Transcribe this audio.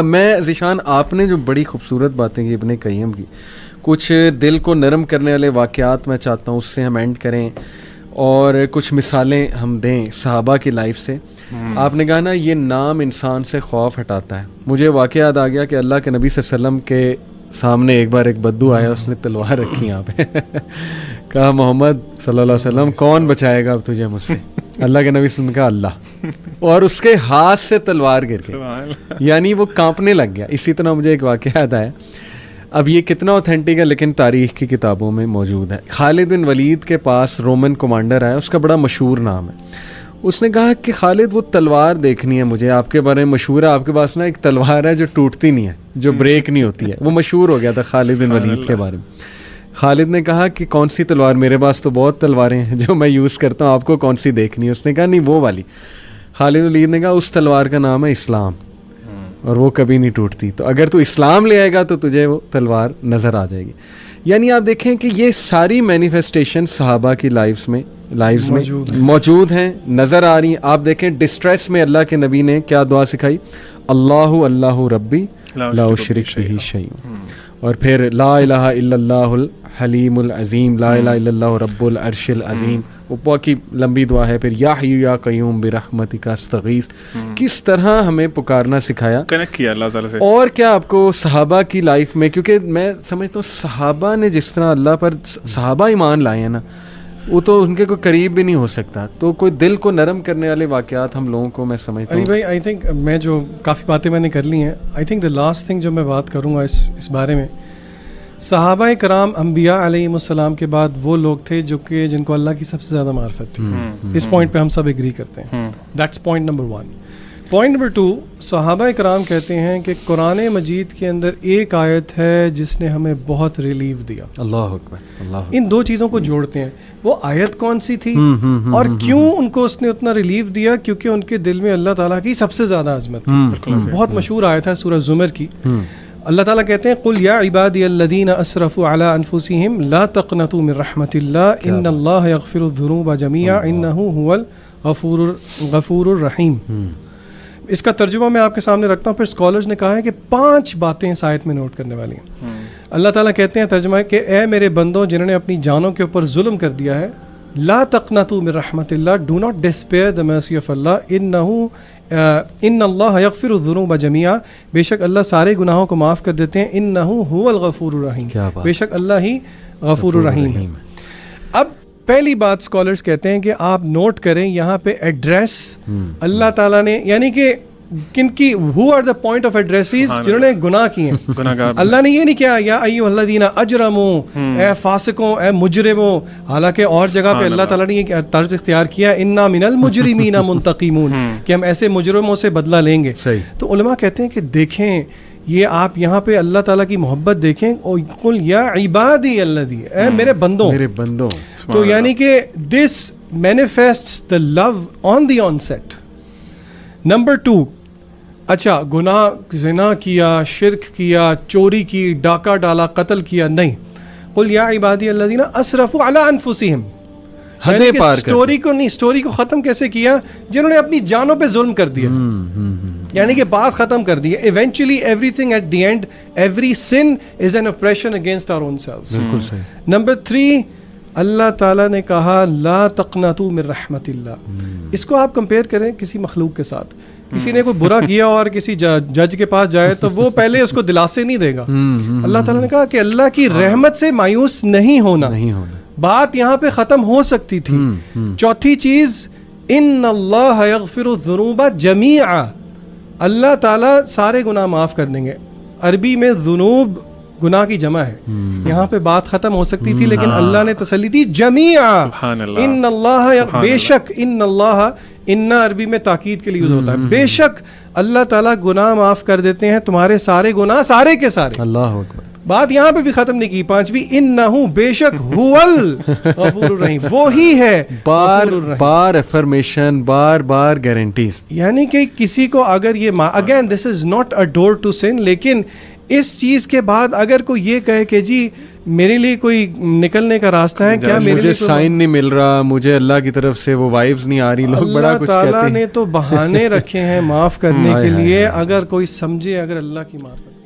میں ذیشان آپ نے جو بڑی خوبصورت باتیں کی ابن قیم کی، کچھ دل کو نرم کرنے والے واقعات میں چاہتا ہوں اس سے ہم اینڈ کریں اور کچھ مثالیں ہم دیں صحابہ کی لائف سے. آپ نے کہا نا یہ نام انسان سے خوف ہٹاتا ہے. مجھے واقعہ یاد آ گیا کہ اللہ کے نبی صلی اللہ علیہ وسلم کے سامنے ایک بار ایک بدو آیا, اس نے تلوار رکھی یہاں پہ, کہا محمد صلی اللہ علیہ وسلم کون بچائے گا اب تجھے مجھ سے؟ اللہ کے نبی صلی اللہ علیہ وسلم نے کہا اللہ, اور اس کے ہاتھ سے تلوار گر گئی, یعنی وہ کانپنے لگ گیا. اسی طرح مجھے ایک واقعہ یاد آیا, اب یہ کتنا اوتھینٹک ہے لیکن تاریخ کی کتابوں میں موجود ہے. خالد بن ولید کے پاس رومن کمانڈر آیا, اس کا بڑا مشہور نام ہے. اس نے کہا کہ خالد وہ تلوار دیکھنی ہے مجھے, آپ کے بارے میں مشہور ہے, آپ کے پاس نا ایک تلوار ہے جو ٹوٹتی نہیں ہے, جو بریک نہیں ہوتی ہے. وہ مشہور ہو گیا تھا خالد بن ولید کے بارے میں. خالد نے کہا کہ کون سی تلوار؟ میرے پاس تو بہت تلواریں ہیں جو میں یوز کرتا ہوں, آپ کو کون سی دیکھنی ہے؟ اس نے کہا نہیں وہ والی. خالد بن ولید نے کہا اس تلوار کا نام ہے اسلام, اور وہ کبھی نہیں ٹوٹتی, تو اگر تو اسلام لے آئے گا تو تجھے وہ تلوار نظر آ جائے گی. یعنی آپ دیکھیں کہ یہ ساری مینیفیسٹیشن صحابہ کی لائفز میں موجود ہیں, نظر آ رہی ہیں. آپ دیکھیں ڈسٹریس میں اللہ کے نبی نے کیا دعا سکھائی, اللہ اللہ ربی لا اشرک بہ شیئا, اور پھر لا الہ الا اللہ الحلیم العظیم, لا الہ الا اللہ رب العرش العظیم. وہ بہت کی لمبی دعا ہے. پھر یا حی یا قیوم برحمتک استغیث. کس طرح ہمیں پکارنا سکھایا, کنیکٹ کیا اللہ تعالیٰ سے. اور کیا آپ کو صحابہ کی لائف میں, کیونکہ میں سمجھتا ہوں صحابہ نے جس طرح اللہ پر صحابہ ایمان لائے ہیں نا, وہ تو ان کے کوئی قریب بھی نہیں ہو سکتا. تو کوئی دل کو نرم کرنے والے واقعات ہم لوگوں کو, میں سمجھتا ہوں. علی بھائی آئی تھنک میں جو کافی باتیں میں نے کر لی ہیں, I think the last thing جو میں بات کروں گا اس بارے میں, صحابہ کرام انبیاء علیہم السلام کے بعد وہ لوگ تھے جو کہ جن کو اللہ کی سب سے زیادہ معرفت تھی. اس پوائنٹ پہ ہم سب ایگری کرتے ہیں. That's point number 1. Point number 2, صحابہ کرام کہتے ہیں کہ قرآن مجید کے اندر ایک آیت ہے جس نے ہمیں بہت ریلیف دیا. اللہ اکبر, اللہ. ان دو چیزوں کو جوڑتے ہیں. وہ آیت کون سی تھی اور کیوں ان کو اس نے اتنا ریلیف دیا؟ کیونکہ ان کے دل میں اللہ تعالیٰ کی سب سے زیادہ عظمت تھی. بہت مشہور آیت ہے سورہ زمر کی. اللہ تعالیٰ کہتے ہیں قل یا عبادی الذین اسرفوا علی انفسہم لا تقنطوا من رحمت اللہ ان اللہ یغفر الذنوب جميعا انہ هو الغفور الرحیم. اس کا ترجمہ میں آپ کے سامنے رکھتا ہوں. پھر اسکالرز نے کہا ہے کہ 5 باتیں اس آیت میں نوٹ کرنے والی ہیں. اللہ تعالیٰ کہتے ہیں ترجمہ ہے کہ اے میرے بندوں جنہوں نے اپنی جانوں کے اوپر ظلم کر دیا ہے, لا تقنطوا من رحمت اللہ, do not despair the mercy of Allah, ان اللہ یغفر الذنوب جميعا, بے شک اللہ سارے گناہوں کو معاف کر دیتے ہیں, انہ هو الغفور الرحیم, بے شک اللہ ہی غفور الرحیم ہے. اب پہلی بات اسکالرز کہتے ہیں کہ آپ نوٹ کریں یہاں پہ ایڈریس اللہ تعالیٰ نے, یعنی کہ کن کی, who are the point of addresses, جنہوں نے گناہ کیے ہیں. اللہ نے یہ نہیں کیا یا ایھا الذین اجرموا, اے فاسقوں, اے مجرموں, حالانکہ اور جگہ پہ اللہ تعالیٰ نے یہ طرز اختیار کیا انا من المجرمین منتقمون, کہ ہم ایسے مجرموں سے بدلہ لیں گے. تو علماء کہتے ہیں کہ دیکھیں یہ آپ یہاں پہ اللہ تعالیٰ کی محبت دیکھیں, قل یا عبادی الذی, اے میرے بندوں. تو یعنی کہ دس مینیفیسٹس دا لو آن دی آن سیٹ. نمبر 2, اچھا گناہ, زنا کیا, شرک کیا, چوری کی, ڈاکہ ڈالا, قتل کیا, نہیں. قل یا عبادی الذین اسرفوا علی انفسہم, حدیں پار کر. اسٹوری کو ختم کیسے کیا؟ جنہوں نے اپنی جانوں پہ ظلم کر دیا, یعنی کہ بات ختم کر دی. Eventually everything at the end, every sin is an oppression against our own selves. بالکل صحیح. نمبر 3, اللہ تعالیٰ نے کہا لا تقنطوا من رحمت اللہ. اس کو آپ کمپیئر کریں کسی مخلوق کے ساتھ. کسی نے کوئی برا کیا اور کسی جج کے پاس جائے تو وہ پہلے اس کو دلاسے نہیں دے گا. اللہ تعالیٰ نے کہا کہ اللہ کی رحمت سے مایوس نہیں ہونا. بات یہاں پہ ختم ہو سکتی تھی. چوتھی چیز, ان اللہ یغفر الذنوب جمیعا, اللہ تعالیٰ سارے گناہ معاف کر دیں گے. عربی میں ذنوب گناہ کی جمع ہے. یہاں پہ بات ختم ہو سکتی تھی لیکن اللہ نے تسلی دی جمیعا. ان اللہ, بے شک, ان اللہ, ان عربی میں تاکید کے لیے یوز ہوتا ہے, بے شک اللہ تعالیٰ گناہ معاف کر دیتے ہیں تمہارے سارے گناہ, سارے کے سارے. اللہ اکبر. بات یہاں پہ بھی ختم نہیں کی. 5ویں, انہ, بے شک, هو الغفور الرحیم, وہی ہے. بار افرمیشن, بار گارنٹیز. یعنی کہ کسی کو اگر یہ, again this is not a door to sin, لیکن اس چیز کے بعد اگر کوئی یہ کہے کہ جی میرے لیے کوئی نکلنے کا راستہ ہے کیا؟ مجھے سائن نہیں مل رہا, مجھے اللہ کی طرف سے وہ وائبز نہیں آ رہی, لوگ بڑا کچھ کہتے ہیں. اللہ تعالیٰ نے تو بہانے رکھے ہیں معاف کرنے کے لیے, اگر کوئی سمجھے, اگر اللہ کی معرفت